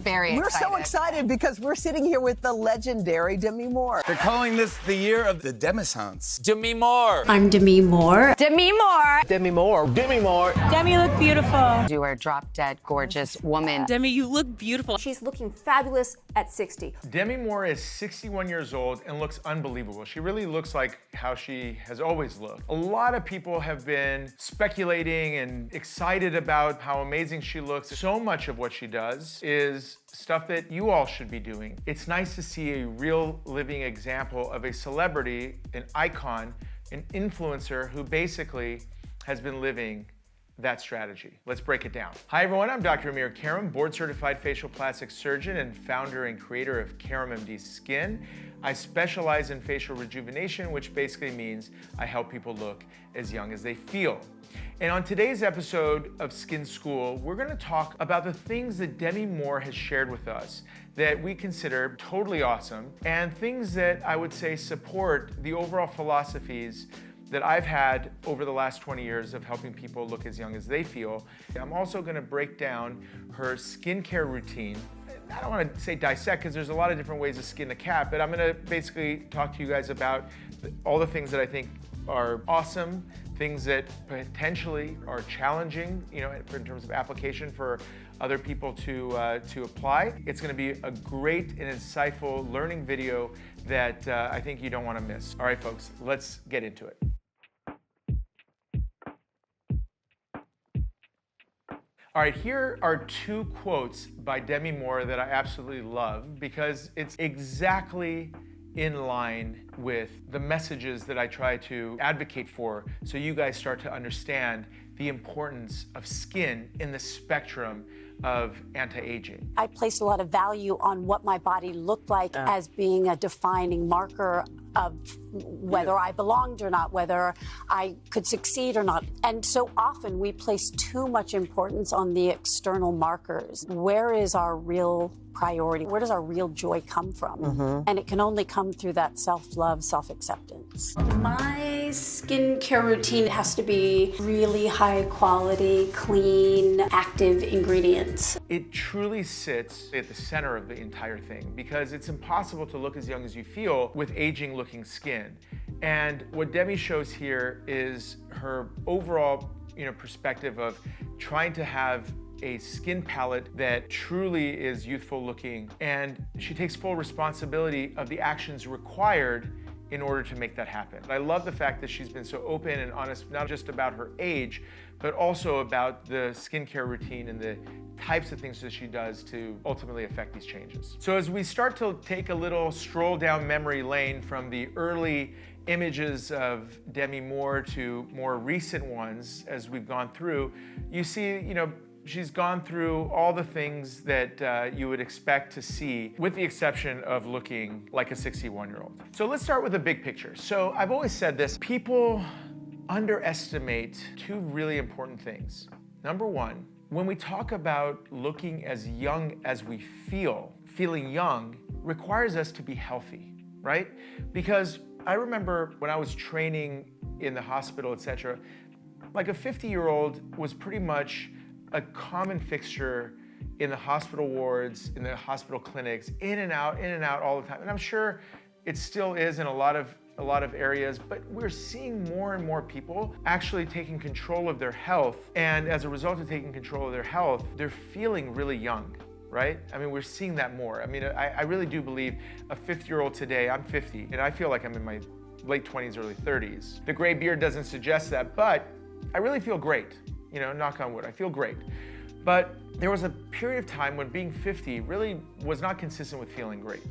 very We're excited. so excited because we're sitting here with the legendary Demi Moore. They're calling this the year of the Demisance. Demi Moore. I'm Demi Moore. Demi Moore. Demi Moore. Demi Moore. Demi, look beautiful. You are a drop-dead gorgeous woman. Demi, you look beautiful. She's looking fabulous at 60. Demi Moore is 61 years old and looks unbelievable. She really looks like how she has always looked. A lot of people have been speculating and excited about how amazing she looks. So much of what she does is stuff that you all should be doing. It's nice to see a real living example of a celebrity, an icon, an influencer who basically has been living that strategy. Let's break it down. Hi everyone, I'm Dr. Karam, board certified facial plastic surgeon and founder and creator of KaramMD Skin. I specialize in facial rejuvenation, which basically means I help people look as young as they feel. And on today's episode of Skin School, we're gonna talk about the things that Demi Moore has shared with us that we consider totally awesome, and things that I would say support the overall philosophies that I've had over the last 20 years of helping people look as young as they feel. I'm also gonna break down her skincare routine. I don't wanna say dissect, because there's a lot of different ways to skin a cat, but I'm gonna basically talk to you guys about all the things that I think are awesome, things that potentially are challenging, you know, in terms of application for other people to apply. It's gonna be a great and insightful learning video that I think you don't wanna miss. All right, folks, let's get into it. All right, here are two quotes by Demi Moore that I absolutely love because it's exactly in line with the messages that I try to advocate for, so you guys start to understand the importance of skin in the spectrum of anti-aging. I placed a lot of value on what my body looked like as being a defining marker of whether I belonged or not, whether I could succeed or not. And so often we place too much importance on the external markers. Where is our real priority? Where does our real joy come from? And it can only come through that self-love, self-acceptance. My skincare routine has to be really high quality, clean, active ingredients. It truly sits at the center of the entire thing because it's impossible to look as young as you feel with aging looking skin. And what Demi shows here is her overall, perspective of trying to have a skin palette that truly is youthful looking, and she takes full responsibility of the actions required in order to make that happen. I love the fact that she's been so open and honest, not just about her age, but also about the skincare routine and the types of things that she does to ultimately affect these changes. So as we start to take a little stroll down memory lane from the early images of Demi Moore to more recent ones as we've gone through, you see, she's gone through all the things that you would expect to see, with the exception of looking like a 61-year-old. So let's start with the big picture. So I've always said this, people underestimate two really important things. Number one, when we talk about looking as young as we feel, feeling young requires us to be healthy, right? Because I remember when I was training in the hospital, etc., like a 50-year-old was pretty much a common fixture in the hospital wards, in the hospital clinics, in and out all the time. And I'm sure it still is in a lot of areas, but we're seeing more and more people actually taking control of their health. And as a result of taking control of their health, they're feeling really young, right? I mean, we're seeing that more. I mean, I really do believe a 50-year-old today, I'm 50, and I feel like I'm in my late 20s, early 30s. The gray beard doesn't suggest that, but I really feel great. Knock on wood, I feel great. But there was a period of time when being 50 really was not consistent with feeling great.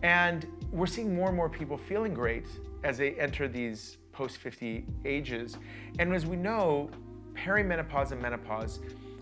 And we're seeing more and more people feeling great as they enter these post-50 ages. And as we know, perimenopause and menopause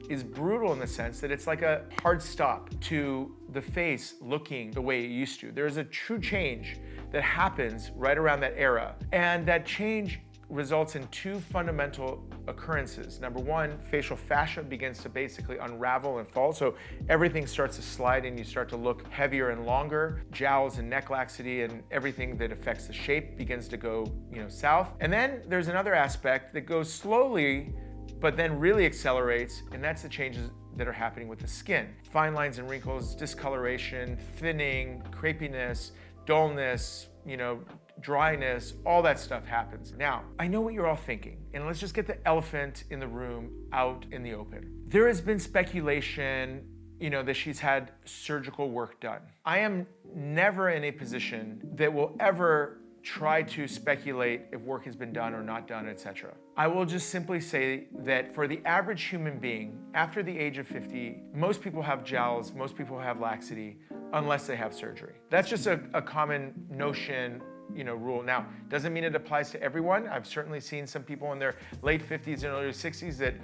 is brutal in the sense that it's like a hard stop to the face looking the way it used to. There's a true change that happens right around that era. And that change results in two fundamental occurrences. Number one, facial fascia begins to basically unravel and fall. So everything starts to slide and you start to look heavier and longer. Jowls and neck laxity and everything that affects the shape begins to go, south. And then there's another aspect that goes slowly, but then really accelerates, and that's the changes that are happening with the skin. Fine lines and wrinkles, discoloration, thinning, crepiness, dullness, dryness, all that stuff happens. Now, I know what you're all thinking, and let's just get the elephant in the room out in the open. There has been speculation, that she's had surgical work done. I am never in a position that will ever try to speculate if work has been done or not done, etc. I will just simply say that for the average human being, after the age of 50, most people have gels, most people have laxity, unless they have surgery. That's just a common notion, rule. Now, doesn't mean it applies to everyone. I've certainly seen some people in their late 50s and early 60s that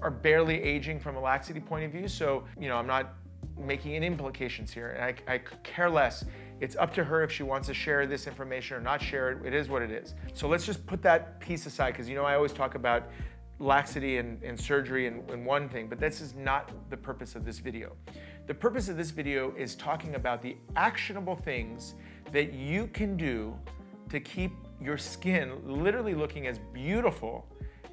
are barely aging from a laxity point of view. So, I'm not making any implications here, and I could care less. It's up to her if she wants to share this information or not share it. It is what it is. So let's just put that piece aside, because I always talk about laxity and surgery and one thing, but this is not the purpose of this video. The purpose of this video is talking about the actionable things that you can do to keep your skin literally looking as beautiful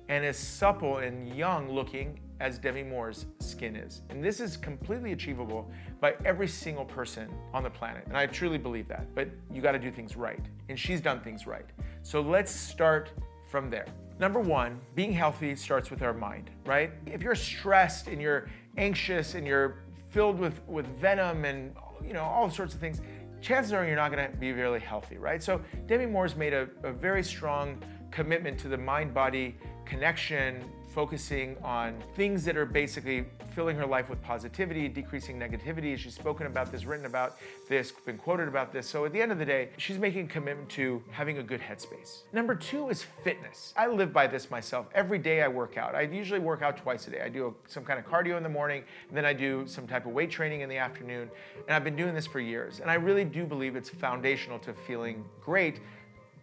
and as supple and young looking as Demi Moore's skin is. And this is completely achievable by every single person on the planet. And I truly believe that, but you gotta do things right. And she's done things right. So let's start from there. Number one, being healthy starts with our mind, right? If you're stressed and you're anxious and you're filled with venom and all sorts of things, chances are you're not gonna be really healthy, right? So Demi Moore's made a very strong commitment to the mind-body connection, focusing on things that are basically filling her life with positivity, decreasing negativity. She's spoken about this, written about this, been quoted about this. So at the end of the day, she's making a commitment to having a good headspace. Number two is fitness. I live by this myself. Every day I work out. I usually work out twice a day. I do some kind of cardio in the morning, and then I do some type of weight training in the afternoon. And I've been doing this for years. And I really do believe it's foundational to feeling great,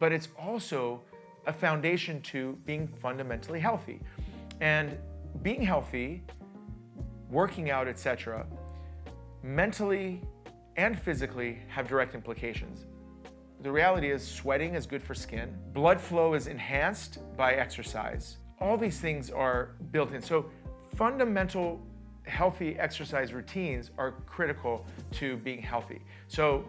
but it's also a foundation to being fundamentally healthy. And being healthy, working out, etc., mentally and physically have direct implications. The reality is sweating is good for skin. Blood flow is enhanced by exercise. All these things are built in. So fundamental healthy exercise routines are critical to being healthy. So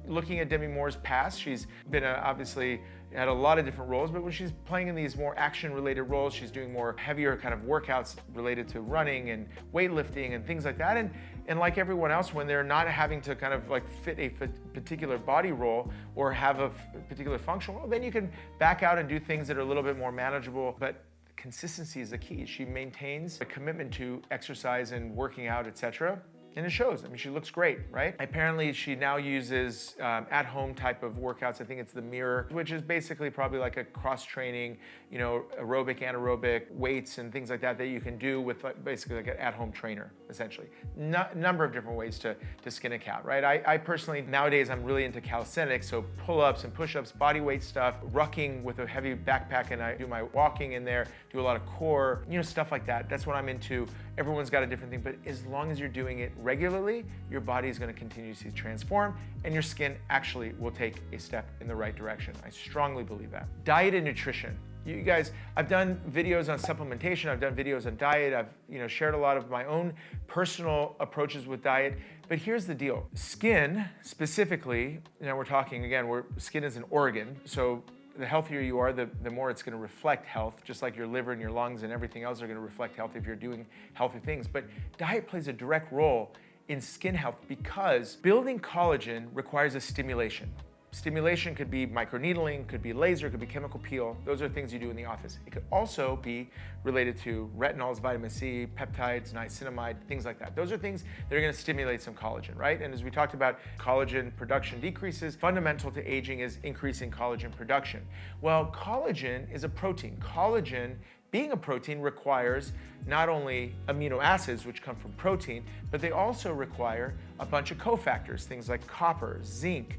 looking at Demi Moore's past, she's been obviously had a lot of different roles, but when she's playing in these more action-related roles, she's doing more heavier kind of workouts related to running and weightlifting and things like that. And like everyone else, when they're not having to kind of like fit a particular body role or have a particular function, well, then you can back out and do things that are a little bit more manageable. But consistency is the key. She maintains a commitment to exercise and working out, etc. And it shows. I mean, she looks great, right? Apparently, she now uses at-home type of workouts. I think it's the Mirror, which is basically probably like a cross-training, aerobic, anaerobic weights and things like that that you can do with basically like an at-home trainer, essentially. Number of different ways to skin a cat, right? I personally, nowadays, I'm really into calisthenics, so pull-ups and push-ups, body weight stuff, rucking with a heavy backpack, and I do my walking in there, do a lot of core, stuff like that. That's what I'm into. Everyone's got a different thing, but as long as you're doing it regularly, your body is going to continue to transform and your skin actually will take a step in the right direction. I strongly believe that. Diet and nutrition. You guys, I've done videos on supplementation, I've done videos on diet, I've shared a lot of my own personal approaches with diet, but here's the deal. Skin, specifically, we're talking again, skin is an organ, so the healthier you are, the more it's going to reflect health, just like your liver and your lungs and everything else are going to reflect health if you're doing healthy things. But diet plays a direct role in skin health because building collagen requires a stimulation. Stimulation could be microneedling, could be laser, could be chemical peel. Those are things you do in the office. It could also be related to retinols, vitamin C, peptides, niacinamide, things like that. Those are things that are going to stimulate some collagen, right? And as we talked about, collagen production decreases. Fundamental to aging is increasing collagen production. Well, collagen is a protein. Collagen, being a protein, requires not only amino acids, which come from protein, but they also require a bunch of cofactors, things like copper, zinc,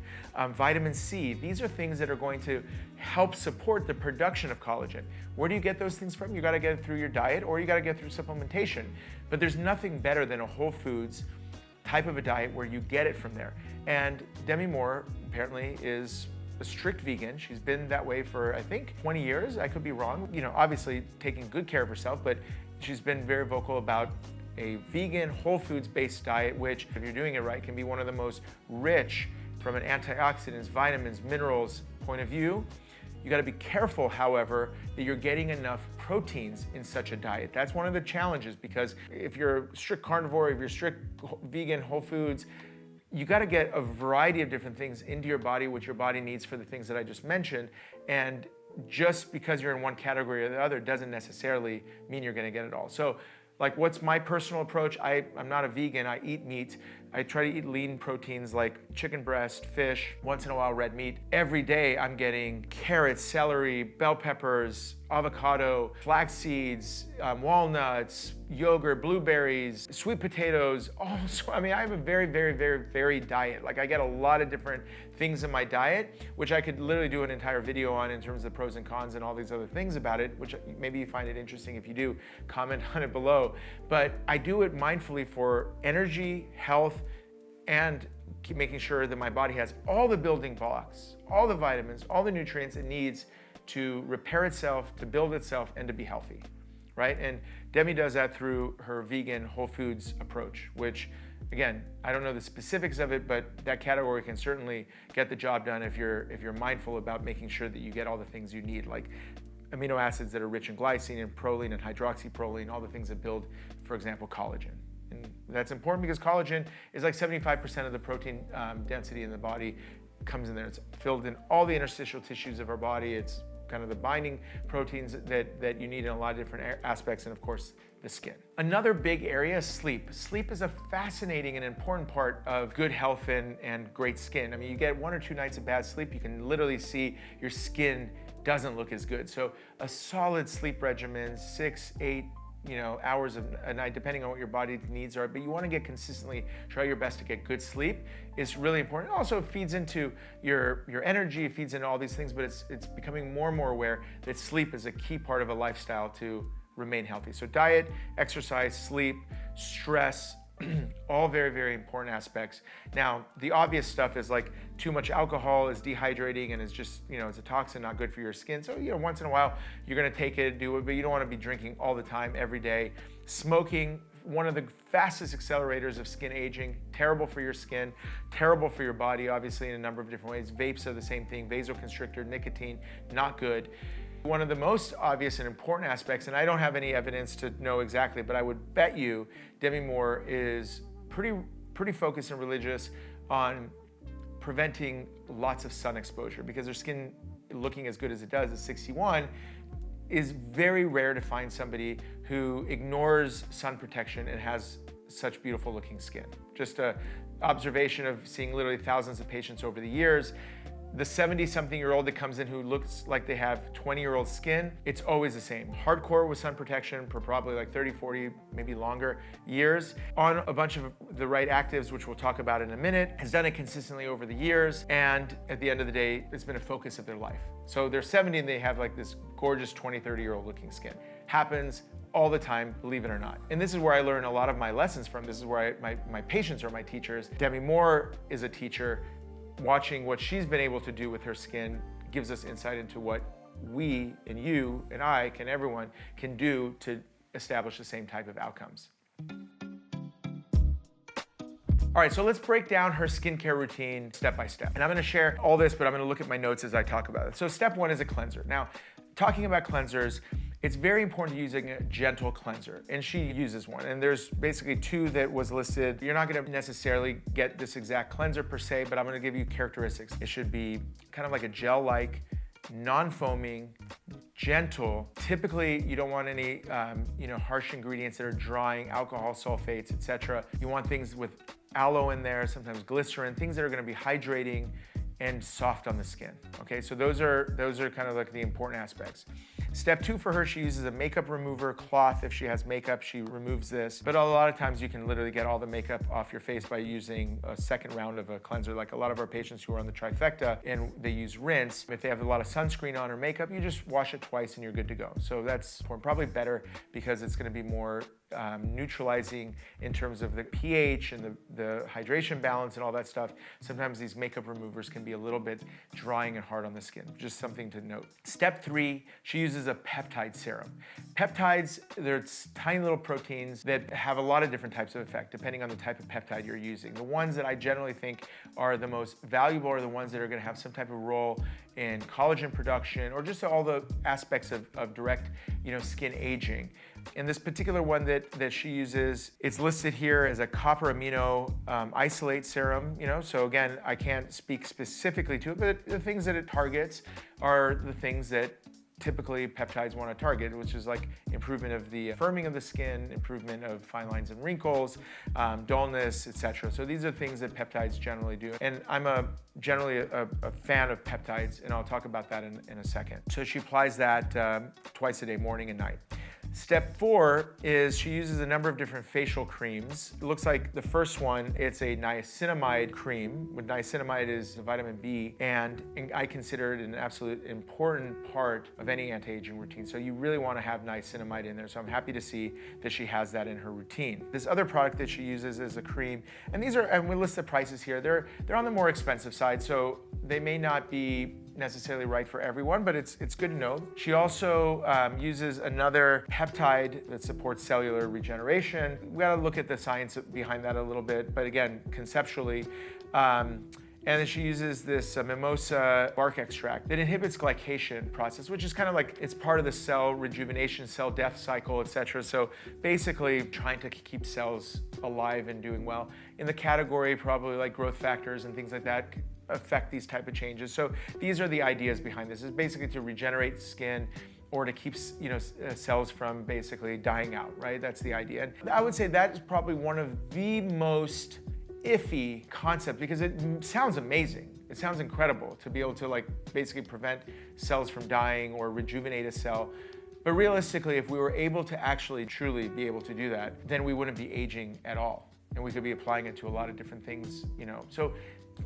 vitamin C. These are things that are going to help support the production of collagen. Where do you get those things from? You gotta get it through your diet or you gotta get it through supplementation. But there's nothing better than a whole foods type of a diet where you get it from there. And Demi Moore apparently is a strict vegan. She's been that way for, I think, 20 years. I could be wrong. Obviously taking good care of herself, but she's been very vocal about a vegan, whole foods-based diet, which, if you're doing it right, can be one of the most rich from an antioxidants, vitamins, minerals point of view. You gotta be careful, however, that you're getting enough proteins in such a diet. That's one of the challenges, because if you're strict carnivore, if you're strict vegan, whole foods, you gotta get a variety of different things into your body, which your body needs for the things that I just mentioned. And just because you're in one category or the other doesn't necessarily mean you're gonna get it all. So, like, what's my personal approach? I'm not a vegan, I eat meat. I try to eat lean proteins like chicken breast, fish, once in a while red meat. Every day I'm getting carrots, celery, bell peppers, avocado, flax seeds, walnuts, yogurt, blueberries, sweet potatoes. Also, I mean, I have a very, very, very varied diet. Like, I get a lot of different things in my diet, which I could literally do an entire video on in terms of the pros and cons and all these other things about it, which maybe you find it interesting. If you do, comment on it below. But I do it mindfully for energy, health, and keep making sure that my body has all the building blocks, all the vitamins, all the nutrients it needs to repair itself, to build itself, and to be healthy, right? And Demi does that through her vegan whole foods approach, which, again, I don't know the specifics of it, but that category can certainly get the job done if you're mindful about making sure that you get all the things you need, like amino acids that are rich in glycine and proline and hydroxyproline, all the things that build, for example, collagen. And that's important because collagen is like 75% of the protein density in the body comes in there. It's filled in all the interstitial tissues of our body. It's kind of the binding proteins that you need in a lot of different aspects, and of course, the skin. Another big area is sleep. Sleep is a fascinating and important part of good health and great skin. I mean, you get 1 or 2 nights of bad sleep, you can literally see your skin doesn't look as good. So a solid sleep regimen, 6, 8, hours a night, depending on what your body needs are, but you want to get consistently, try your best to get good sleep. It's really important. Also, it feeds into your energy, it feeds into all these things, but it's becoming more and more aware that sleep is a key part of a lifestyle to remain healthy. So diet, exercise, sleep, stress, all very, very important aspects. Now, the obvious stuff is like too much alcohol is dehydrating and is just, it's a toxin, not good for your skin. So, once in a while, you're gonna take it, do it, but you don't wanna be drinking all the time, every day. Smoking, one of the fastest accelerators of skin aging, terrible for your skin, terrible for your body, obviously, in a number of different ways. Vapes are the same thing, vasoconstrictor, nicotine, not good. One of the most obvious and important aspects, and I don't have any evidence to know exactly, but I would bet you Demi Moore is pretty focused and religious on preventing lots of sun exposure, because her skin looking as good as it does at 61 is very rare to find somebody who ignores sun protection and has such beautiful looking skin. Just an observation of seeing literally thousands of patients over the years. The 70-something-year-old that comes in who looks like they have 20-year-old skin, it's always the same. Hardcore with sun protection for probably like 30, 40, maybe longer years, on a bunch of the right actives, which we'll talk about in a minute, has done it consistently over the years, and at the end of the day, it's been a focus of their life. So they're 70 and they have like this gorgeous 20, 30-year-old looking skin. Happens all the time, believe it or not. And this is where I learn a lot of my lessons from. This is where my patients are my teachers. Demi Moore is a teacher. Watching what she's been able to do with her skin gives us insight into what we and you and everyone can do to establish the same type of outcomes. All right, so let's break down her skincare routine step by step. And I'm gonna share all this, but I'm gonna look at my notes as I talk about it. So step 1 is a cleanser. Now, talking about cleansers, it's very important to using a gentle cleanser, and she uses one. And there's basically 2 that was listed. You're not gonna necessarily get this exact cleanser per se, but I'm gonna give you characteristics. It should be kind of like a gel-like, non-foaming, gentle. Typically, you don't want any harsh ingredients that are drying, alcohol, sulfates, etc. You want things with aloe in there, sometimes glycerin, things that are gonna be hydrating and soft on the skin. Okay, so those are kind of like the important aspects. Step 2 for her, she uses a makeup remover cloth. If she has makeup, she removes this. But a lot of times you can literally get all the makeup off your face by using a second round of a cleanser. Like a lot of our patients who are on the trifecta and they use rinse. If they have a lot of sunscreen on or makeup, you just wash it twice and you're good to go. So that's probably better because it's gonna be more neutralizing in terms of the pH and the hydration balance and all that stuff. Sometimes these makeup removers can be a little bit drying and hard on the skin. Just something to note. Step 3, she uses a peptide serum. Peptides, they're tiny little proteins that have a lot of different types of effect depending on the type of peptide you're using. The ones that I generally think are the most valuable are the ones that are going to have some type of role in collagen production or just all the aspects of direct, skin aging. In this particular one that she uses, it's listed here as a copper amino isolate serum, so again, I can't speak specifically to it, but the things that it targets are the things that typically peptides want to target, which is like improvement of the firming of the skin, improvement of fine lines and wrinkles, dullness, etc. So these are things that peptides generally do. And I'm generally a fan of peptides, and I'll talk about that in a second. So she applies that twice a day, morning and night. Step 4 is she uses a number of different facial creams. It looks like the first one, it's a niacinamide cream. With niacinamide is vitamin B, and I consider it an absolute important part of any anti-aging routine. So you really want to have niacinamide in there. So I'm happy to see that she has that in her routine. This other product that she uses is a cream, and these are, and we list the prices here. They're on the more expensive side, so they may not be necessarily right for everyone, but it's good to know. She also uses another peptide that supports cellular regeneration. We gotta look at the science behind that a little bit, but again, conceptually. And then she uses this mimosa bark extract that inhibits glycation process, which is kind of like, it's part of the cell rejuvenation, cell death cycle, etc. So basically trying to keep cells alive and doing well. In the category, probably like growth factors and things like that affect these type of changes. So these are the ideas behind this. It's basically to regenerate skin or to keep cells from basically dying out, right? That's the idea. And I would say that is probably one of the most iffy concept because it sounds amazing. It sounds incredible to be able to basically prevent cells from dying or rejuvenate a cell. But realistically, if we were able to actually truly be able to do that, then we wouldn't be aging at all. And we could be applying it to a lot of different things, So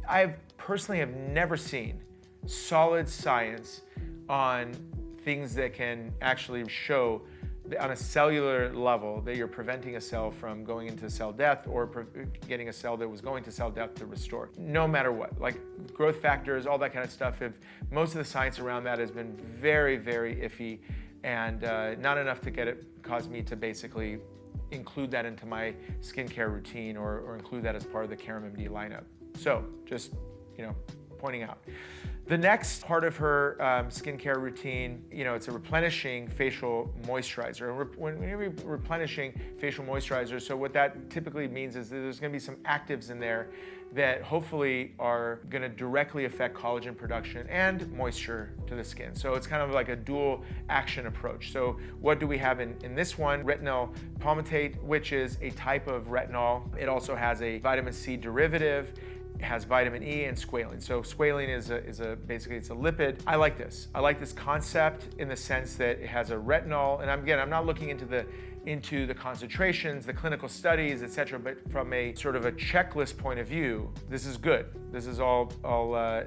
I personally have never seen solid science on things that can actually show on a cellular level that you're preventing a cell from going into cell death or getting a cell that was going to cell death to restore, no matter what. Like growth factors, all that kind of stuff, most of the science around that has been very, very iffy and not enough to cause me to basically include that into my skincare routine or include that as part of the KaramMD lineup. So just, pointing out. The next part of her skincare routine, it's a replenishing facial moisturizer. When you're replenishing facial moisturizer, so what that typically means is that there's gonna be some actives in there that hopefully are gonna directly affect collagen production and moisture to the skin. So it's kind of like a dual action approach. So what do we have in this one? Retinol palmitate, which is a type of retinol. It also has a vitamin C derivative. It has vitamin E and squalene. So squalene is basically it's a lipid. I like this. I like this concept in the sense that it has a retinol, and I'm not looking into the concentrations, the clinical studies, etc. But from a sort of a checklist point of view, this is good. This is all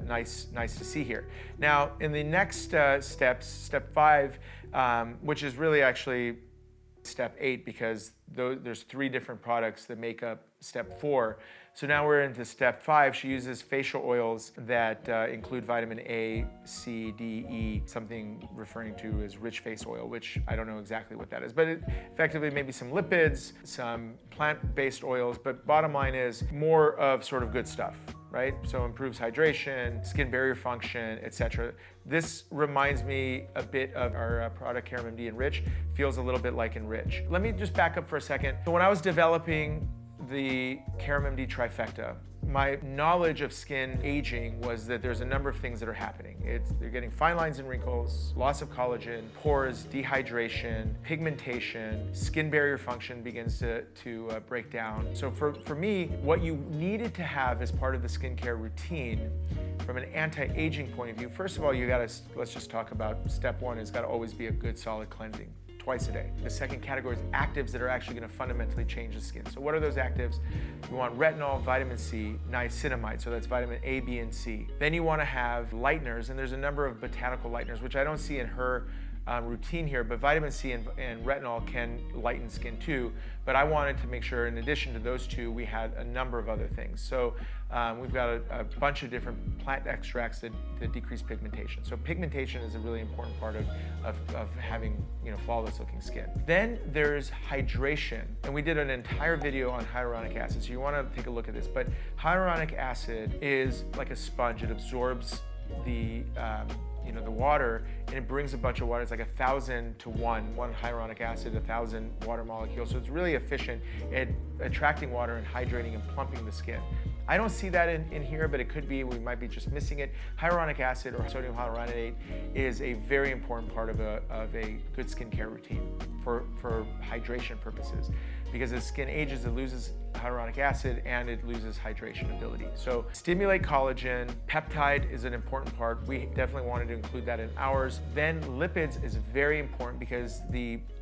nice to see here. Now, in the next steps, step 5, which is really actually step 8 because there's 3 different products that make up step 4. So now we're into step 5. She uses facial oils that include vitamin A, C, D, E, something referring to as rich face oil, which I don't know exactly what that is, but effectively maybe some lipids, some plant-based oils, but bottom line is more of sort of good stuff, right? So improves hydration, skin barrier function, etc. This reminds me a bit of our product KaramMD Enrich, feels a little bit like Enrich. Let me just back up for a second. So when I was developing the KaramMD trifecta, my knowledge of skin aging was that there's a number of things that are happening. They're getting fine lines and wrinkles, loss of collagen, pores, dehydration, pigmentation, skin barrier function begins to break down. So for me, what you needed to have as part of the skincare routine from an anti-aging point of view, first of all, let's just talk about step 1 has got to always be a good solid cleansing. Twice a day. The second category is actives that are actually going to fundamentally change the skin. So what are those actives? You want retinol, vitamin C, niacinamide, so that's vitamin A, B, and C. Then you want to have lighteners, and there's a number of botanical lighteners, which I don't see in her routine here, but vitamin C and retinol can lighten skin too. But I wanted to make sure, in addition to those two, we had a number of other things. So we've got a bunch of different plant extracts that decrease pigmentation. So pigmentation is a really important part of having flawless looking skin. Then there's hydration, and we did an entire video on hyaluronic acid, so you want to take a look at this. But hyaluronic acid is like a sponge. It absorbs the water, and it brings a bunch of water. It's like 1,000 to 1 hyaluronic acid, 1,000 water molecules. So it's really efficient at attracting water and hydrating and plumping the skin. I don't see that in here, but it could be, we might be just missing it. Hyaluronic acid, or sodium hyaluronate, is a very important part of a good skincare routine for hydration purposes. Because as skin ages, it loses hyaluronic acid and it loses hydration ability. So stimulate collagen. Peptide is an important part. We definitely wanted to include that in ours. Then lipids is very important because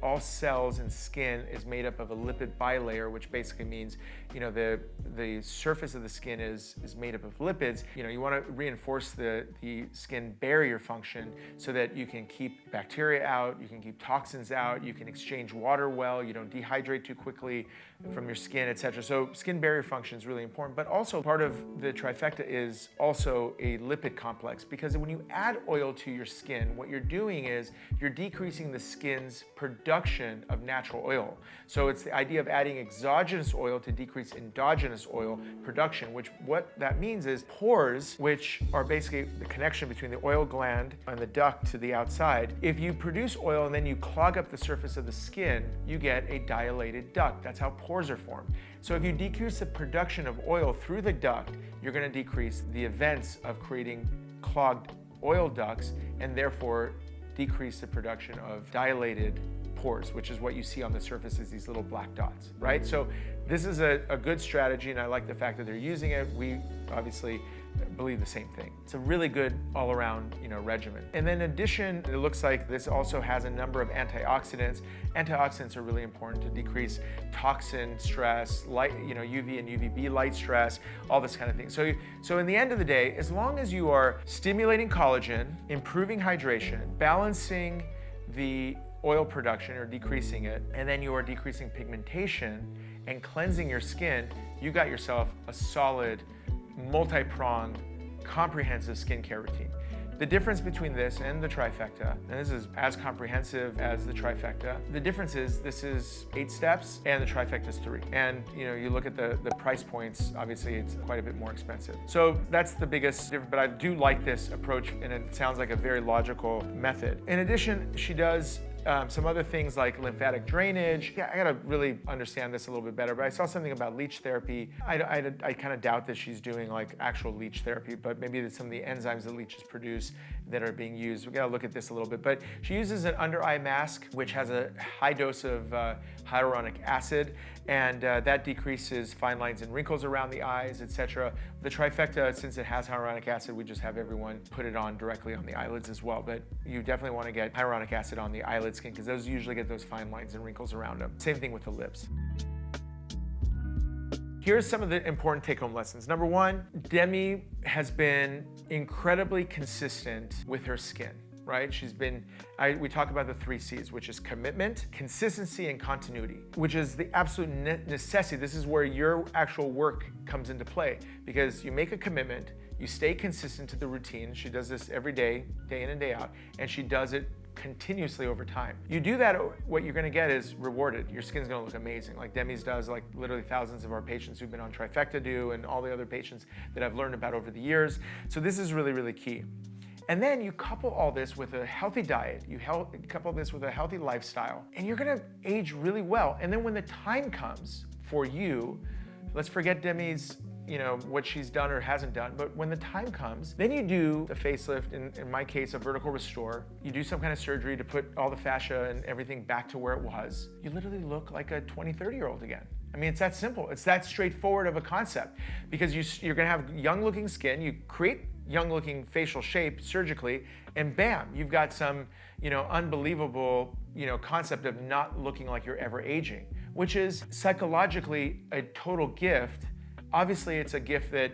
all cells in skin is made up of a lipid bilayer, which basically means the surface of the skin is made up of lipids. You want to reinforce the skin barrier function so that you can keep bacteria out, you can keep toxins out, you can exchange water well, you don't dehydrate too quickly from your skin, etc. So skin barrier function is really important, but also part of the trifecta is also a lipid complex, because when you add oil to your skin, what you're doing is you're decreasing the skin's production of natural oil. So it's the idea of adding exogenous oil to decrease endogenous oil production, which what that means is pores, which are basically the connection between the oil gland and the duct to the outside. If you produce oil and then you clog up the surface of the skin, you get a dilated duct. That's how pores are formed. So if you decrease the production of oil through the duct, you're going to decrease the events of creating clogged oil ducts, and therefore decrease the production of dilated pores, which is what you see on the surface as these little black dots, right? So this is a good strategy, and I like the fact that they're using it. We obviously believe the same thing. It's a really good all-around regimen. And then in addition, it looks like this also has a number of antioxidants. Antioxidants are really important to decrease toxin stress, light, UV and UVB light stress, all this kind of thing. So in the end of the day, as long as you are stimulating collagen, improving hydration, balancing the oil production or decreasing it, and then you are decreasing pigmentation and cleansing your skin, you got yourself a solid, multi-pronged, comprehensive skincare routine. The difference between this and the trifecta, and this is as comprehensive as the trifecta, the difference is this is 8 steps and the trifecta is 3. And you look at the price points, obviously it's quite a bit more expensive. So that's the biggest difference, but I do like this approach, and it sounds like a very logical method. In addition, she does some other things like lymphatic drainage. Yeah, I gotta really understand this a little bit better, but I saw something about leech therapy. I kind of doubt that she's doing like actual leech therapy, but maybe that some of the enzymes that leeches produce that are being used. We gotta look at this a little bit, but she uses an under eye mask, which has a high dose of hyaluronic acid, and that decreases fine lines and wrinkles around the eyes, etc. The trifecta, since it has hyaluronic acid, we just have everyone put it on directly on the eyelids as well, but you definitely want to get hyaluronic acid on the eyelid skin because those usually get those fine lines and wrinkles around them. Same thing with the lips. Here's some of the important take-home lessons. Number 1, Demi has been incredibly consistent with her skin, right? We talk about the 3 C's, which is commitment, consistency, and continuity, which is the absolute necessity. This is where your actual work comes into play, because you make a commitment, you stay consistent to the routine. She does this every day, day in and day out, and she does it continuously over time. You do that, what you're gonna get is rewarded. Your skin's gonna look amazing, like Demi's does, like literally thousands of our patients who've been on trifecta do, and all the other patients that I've learned about over the years. So this is really, really key. And then you couple all this with a healthy diet, you couple this with a healthy lifestyle, and you're gonna age really well. And then when the time comes for you, let's forget Demi's what she's done or hasn't done, but when the time comes, then you do a facelift, in my case, a vertical restore. You do some kind of surgery to put all the fascia and everything back to where it was. You literally look like a 20, 30-year-old again. I mean, it's that simple. It's that straightforward of a concept, because you're gonna have young-looking skin, you create young-looking facial shape surgically, and bam, you've got some, unbelievable, concept of not looking like you're ever aging, which is psychologically a total gift. Obviously, it's a gift that,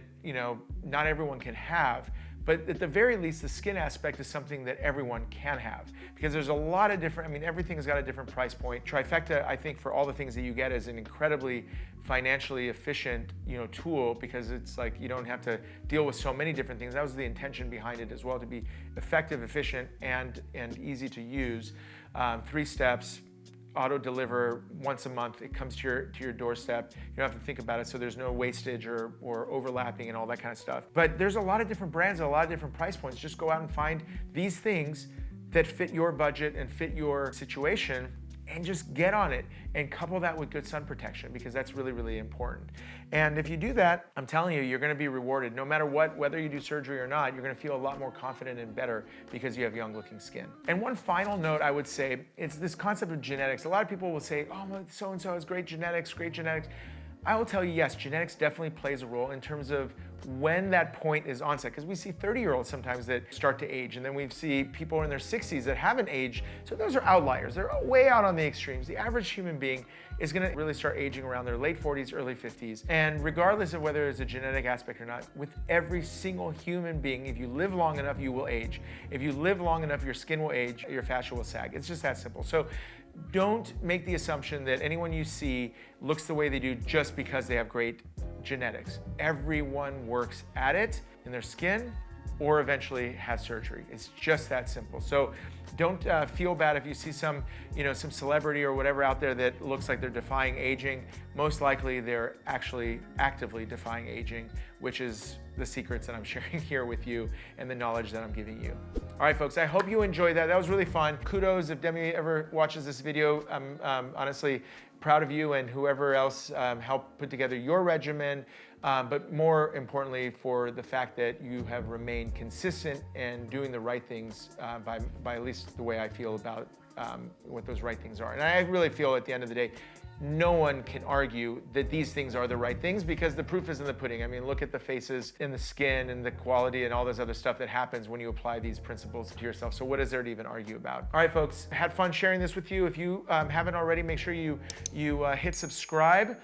not everyone can have, But at the very least, the skin aspect is something that everyone can have, because there's a lot of different, I mean, everything's got a different price point. Trifecta, I think, for all the things that you get, is an incredibly financially efficient, tool, because it's like you don't have to deal with so many different things. That was the intention behind it as well, to be effective, efficient, and easy to use. 3 steps. Auto deliver once a month. It comes to your doorstep. You don't have to think about it, so there's no wastage or overlapping and all that kind of stuff. But there's a lot of different brands, a lot of different price points. Just go out and find these things that fit your budget and fit your situation, and just get on it, and couple that with good sun protection, because that's really, really important. And if you do that, I'm telling you, you're gonna be rewarded. No matter what, whether you do surgery or not, you're gonna feel a lot more confident and better because you have young looking skin. And one final note I would say, it's this concept of genetics. A lot of people will say, oh, so-and-so has great genetics, great genetics. I will tell you, yes, genetics definitely plays a role in terms of when that point is onset, because we see 30-year-olds sometimes that start to age, and then we see people in their 60s that haven't aged. So those are outliers. They're way out on the extremes. The average human being is going to really start aging around their late 40s, early 50s. And regardless of whether it's a genetic aspect or not, with every single human being, if you live long enough, you will age. If you live long enough, your skin will age, your fascia will sag. It's just that simple. So don't make the assumption that anyone you see looks the way they do just because they have great genetics. Everyone works at it in their skin or eventually has surgery. It's just that simple. So don't feel bad if you see some celebrity or whatever out there that looks like they're defying aging. Most likely they're actually actively defying aging, which is the secrets that I'm sharing here with you and the knowledge that I'm giving you. All right, folks, I hope you enjoyed that. That was really fun. Kudos if Demi ever watches this video. I'm honestly proud of you and whoever else helped put together your regimen, but more importantly for the fact that you have remained consistent and doing the right things by at least the way I feel about what those right things are. And I really feel at the end of the day, no one can argue that these things are the right things, because the proof is in the pudding. I mean, look at the faces and the skin and the quality and all this other stuff that happens when you apply these principles to yourself. So what is there to even argue about? All right, folks, had fun sharing this with you. If you haven't already, make sure you hit subscribe.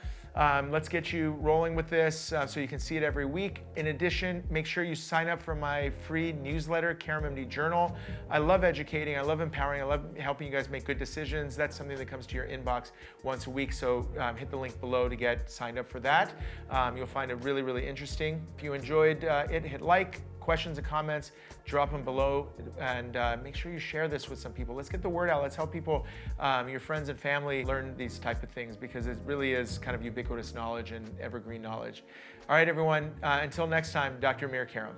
Let's get you rolling with this so you can see it every week. In addition, make sure you sign up for my free newsletter, KaramMD Journal. I love educating, I love empowering, I love helping you guys make good decisions. That's something that comes to your inbox once a week, so hit the link below to get signed up for that. You'll find it really, really interesting. If you enjoyed it, hit like. Questions and comments, drop them below, and make sure you share this with some people. Let's get the word out. Let's help people, your friends and family, learn these type of things, because it really is kind of ubiquitous knowledge and evergreen knowledge. All right, everyone, until next time, Dr. Amir Karam.